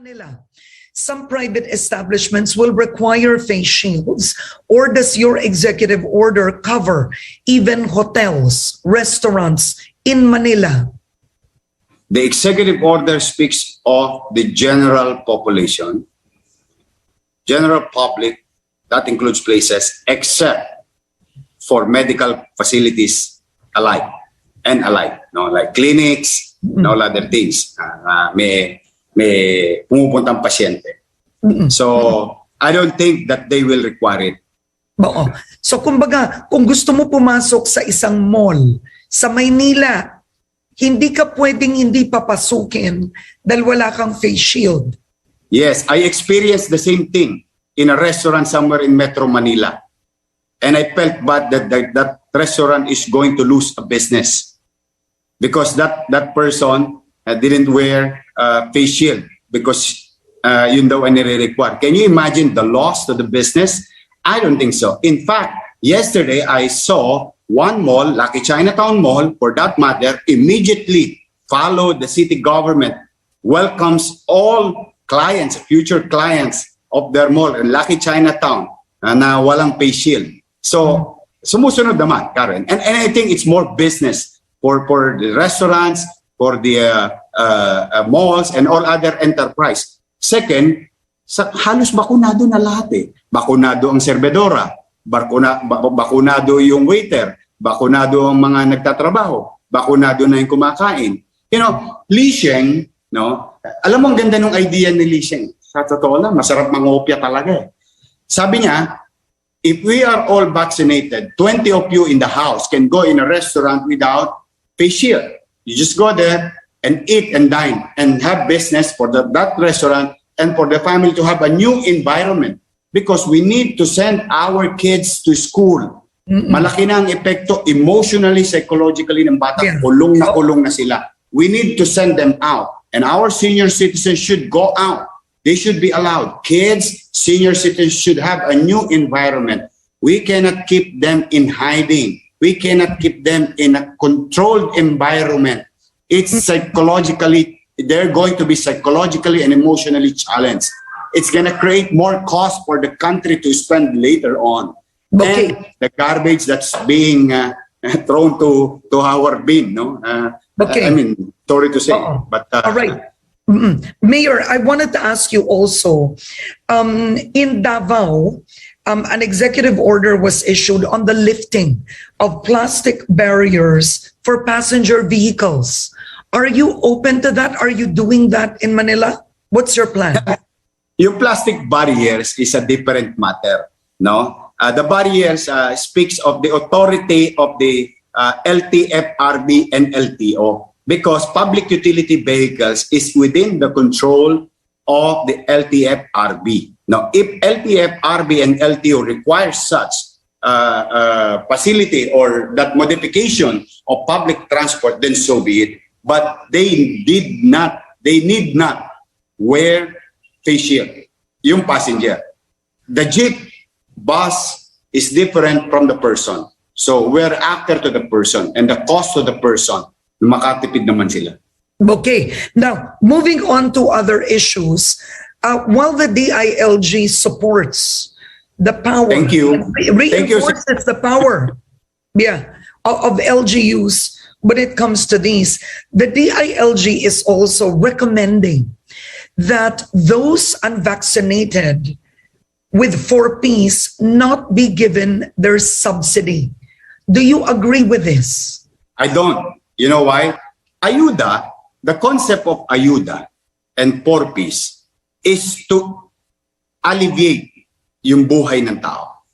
Manila, some private establishments will require face shields, or does your executive order cover even hotels, restaurants in Manila? The executive order speaks of the general population, general public, that includes places, except for medical facilities alike and alike, no, like clinics, and all other things. May pumupuntang pasyente. So, I don't think that they will require it. Oo. So kumbaga, kung gusto mo pumasok sa isang mall sa Maynila, hindi ka pwedeng hindi papasukin dahil wala kang face shield. Yes, I experienced the same thing in a restaurant somewhere in Metro Manila. And I felt bad that that restaurant is going to lose a business because that person didn't wear face shield because yun daw ang nire-require. Can you imagine the loss to the business? I don't think so. In fact, yesterday I saw one mall, Lucky Chinatown Mall, for that matter, immediately followed the city government, welcomes all clients, future clients of their mall in Lucky Chinatown na walang face shield. So, sumusunod naman, Karen. And I think it's more business for the restaurants, for the malls, and all other enterprise. Second, halos bakunado na lahat eh. Bakunado ang serbedora, bakunado yung waiter, bakunado ang mga nagtatrabaho, bakunado na yung kumakain. You know, Li Sheng, no? Alam mo ang ganda ng idea ni Li Sheng. Sa totoo lang, masarap mangopya talaga eh. Sabi niya, if we are all vaccinated, 20 of you in the house can go in a restaurant without face shield. You just go there and eat and dine and have business for that restaurant and for the family to have a new environment because we need to send our kids to school. Malaki na ang epekto emotionally, psychologically ng bata. Yeah. Kulong na sila. We need to send them out. And our senior citizens should go out. They should be allowed. Kids, senior citizens should have a new environment. We cannot keep them in hiding. We cannot keep them in a controlled environment. It's psychologically, they're going to be psychologically and emotionally challenged. It's going to create more cost for the country to spend later on. Okay. And the garbage that's being thrown to our bin, no? Okay. I mean, sorry to say, but all right. Mayor, I wanted to ask you also, in Davao, an executive order was issued on the lifting of plastic barriers for passenger vehicles. Are you open to that? Are you doing that in Manila? What's your plan? Yung plastic barriers is a different matter, no? The barriers speaks of the authority of the LTFRB and LTO because public utility vehicles is within the control of the LTFRB. Now, if LTFRB and LTO require such facility or that modification of public transport, then so be it. But they need not wear face shield, yung passenger. The jeep, bus is different from the person. So we're after to the person and the cost to the person, makatipid naman sila. Okay. Now, moving on to other issues, while the DILG supports the power, Thank you. Reinforces the power, of LGUs when it comes to these, the DILG is also recommending that those unvaccinated with 4Ps not be given their subsidy. Do you agree with this? I don't. You know why? Ayuda, the concept of ayuda and 4Ps is to alleviate yung buhay ng tao.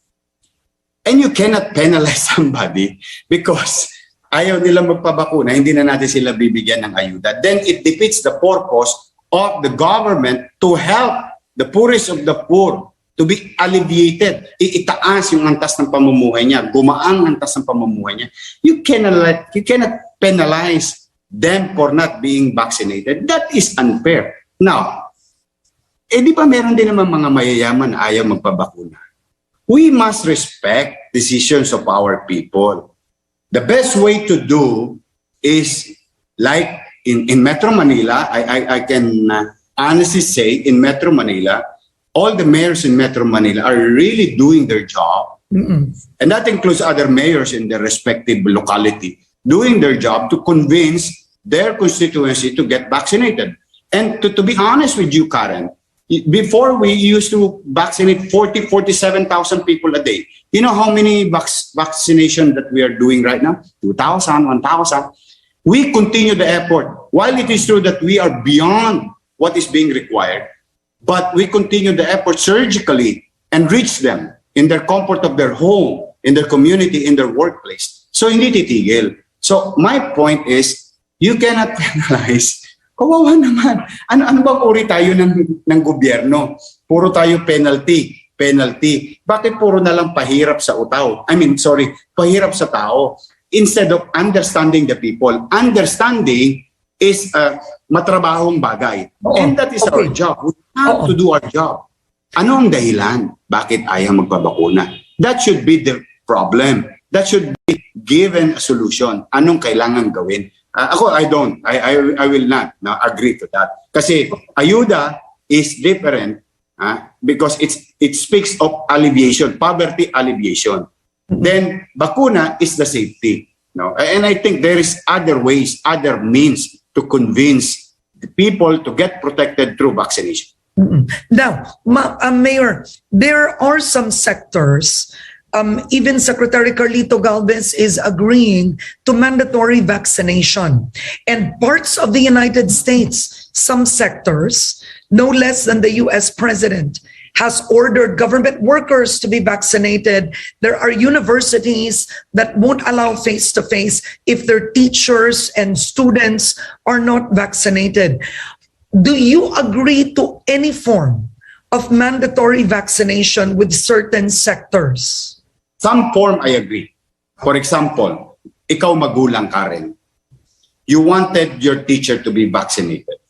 And you cannot penalize somebody because ayaw nila magpabakuna, hindi na natin sila bibigyan ng ayuda. Then it defeats the purpose of the government to help the poorest of the poor to be alleviated. Itaas yung antas ng pamumuhay niya, gumaang antas ng pamumuhay niya. You cannot penalize them for not being vaccinated. That is unfair. Now, di ba meron din naman mga mayayaman na ayaw magpabakuna? We must respect decisions of our people. The best way to do is like in Metro Manila, honestly say in Metro Manila, all the mayors in Metro Manila are really doing their job. And that includes other mayors in their respective locality, doing their job to convince their constituency to get vaccinated. And to be honest with you, Karen, before we used to vaccinate 47,000 people a day. You know how many vaccination that we are doing right now? 2,000, 1,000. We continue the effort. While it is true that we are beyond what is being required, but we continue the effort surgically and reach them in their comfort of their home, in their community, in their workplace. So hindi titigil. So my point is, you cannot penalize. Kawawa naman. Ano bang uri tayo ng gobyerno? Puro tayo penalty. Bakit puro na lang pahirap sa pahirap sa tao? Instead of understanding the people. Understanding is matrabahong bagay. And that is our job. We have to do our job. Ano ang dahilan? Bakit ayaw magpabakuna? That should be the problem. That should be given a solution. Anong kailangan gawin? Ako, I will not agree to that. Kasi ayuda is different because it speaks of alleviation, poverty alleviation. Then bakuna is the safety. No? And I think there is other ways, other means to convince the people to get protected through vaccination. Now, Mayor, there are some sectors, even Secretary Carlito Galvez is agreeing to mandatory vaccination. And parts of the United States, some sectors, no less than the US President, has ordered government workers to be vaccinated. There are universities that won't allow face-to-face if their teachers and students are not vaccinated. Do you agree to any form of mandatory vaccination with certain sectors? Some form, I agree. For example, ikaw magulang, Karen, you wanted your teacher to be vaccinated.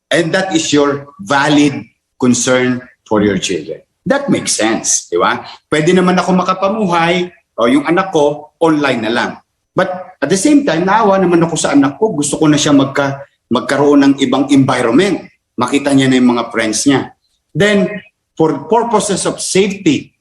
And that is your valid concern for your children. That makes sense, di ba? Pwede naman ako makapamuhay o yung anak ko, online na lang. But at the same time, naawa naman ako sa anak ko. Gusto ko na siya magkaroon ng ibang environment. Makita niya na yung mga friends niya. Then, for purposes of safety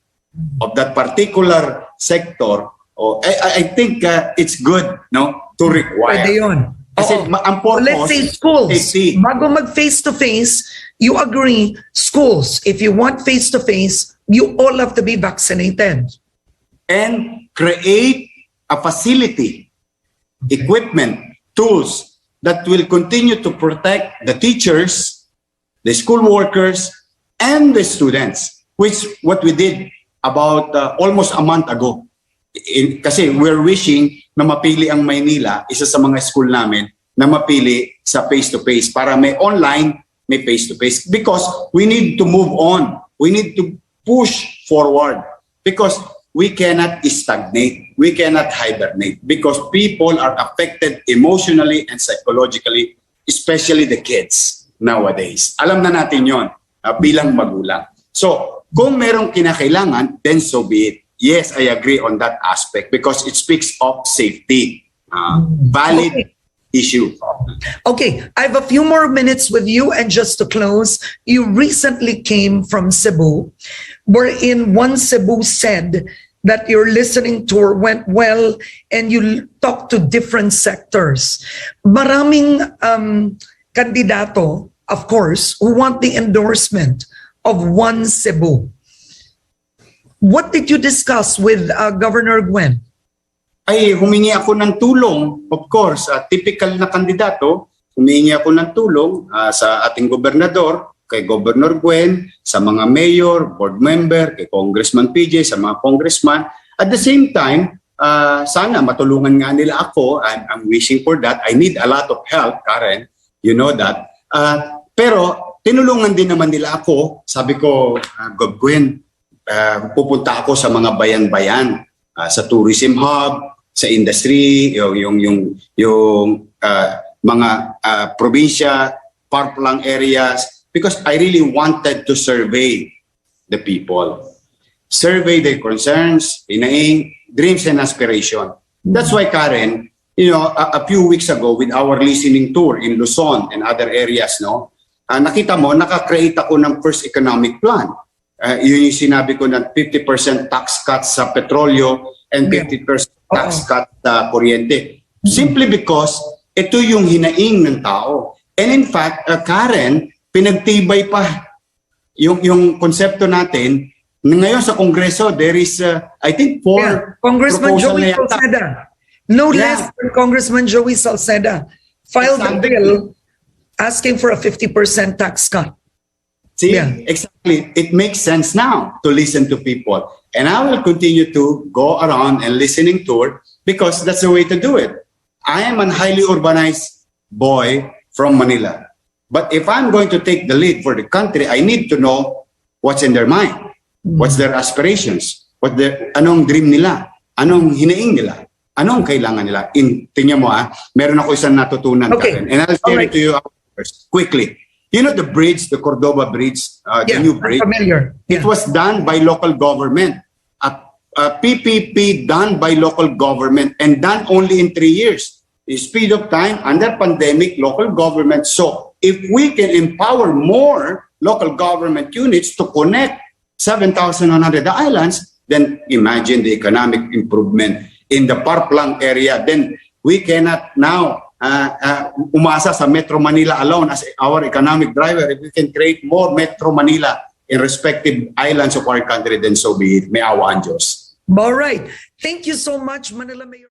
of that particular sector, I think it's good to require. Pwede yun. Kasi ang purpose, let's say schools. safety. Bago mag face-to-face, you agree, schools, if you want face-to-face, you all have to be vaccinated. And create a facility, equipment, tools that will continue to protect the teachers, the school workers, and the students, which what we did about almost a month ago. Kasi we're wishing na mapili ang Maynila, isa sa mga school namin, na mapili sa face-to-face para may online, may face-to-face. Because we need to move on. We need to push forward. Because we cannot stagnate. We cannot hibernate. Because people are affected emotionally and psychologically, especially the kids nowadays. Alam na natin yon bilang magulang. So, kung merong kinakailangan, then so be it. Yes, I agree on that aspect because it speaks of safety. Valid issue. Okay, I have a few more minutes with you, and just to close, you recently came from Cebu, wherein one Cebu said that your listening tour went well and you talked to different sectors. Maraming kandidato, of course, who want the endorsement of one Cebu. What did you discuss with Governor Gwen? Ay, humingi ako ng tulong. Of course, typical na kandidato, humingi ako ng tulong sa ating gobernador, kay Governor Gwen, sa mga mayor, board member, kay Congressman PJ, sa mga congressman. At the same time, sana matulungan nga nila ako. I'm wishing for that. I need a lot of help, Karen. You know that. Pero tinulungan din naman nila ako. Sabi ko, Gov Gwen, pupunta ako sa mga bayan-bayan, sa tourism hub, sa industry, yung mga probinsya, far-flung areas, because I really wanted to survey the people. Survey their concerns, inaing, dreams and aspiration. That's why, Karen, a few weeks ago with our listening tour in Luzon and other areas, nakita mo, naka-create ako ng first economic plan. Yun yung sinabi ko na 50% tax cut sa petrolyo and 50% tax cut sa kuryente. Simply because ito yung hinaing ng tao. And in fact, Karen, pinagtibay pa yung konsepto natin. Ngayon sa Kongreso, there is, I think, 4 Congressman proposal Joey na yata. Salceda. No less than Congressman Joey Salceda filed a bill asking for a 50% tax cut. See, exactly. It makes sense now to listen to people. And I will continue to go around and listening to it because that's the way to do it. I am a highly urbanized boy from Manila. But if I'm going to take the lead for the country, I need to know what's in their mind. What's their aspirations? Anong dream nila? Anong hinaing nila? Anong kailangan nila? Tingnan mo meron ako isang natutunan. Okay. Karen, and I'll share it to you first, quickly. You know the bridge, the Cordova Bridge, the new bridge? I'm familiar. It was done by local government. A PPP done by local government and done only in 3 years. The speed of time under pandemic, local government. So if we can empower more local government units to connect 7,100 islands, then imagine the economic improvement in the Parplang area. Then we cannot now umasa sa Metro Manila alone as our economic driver. If we can create more Metro Manila in respective islands of our country, then so be it. May awa ang Diyos. All right. Thank you so much, Manila Mayor.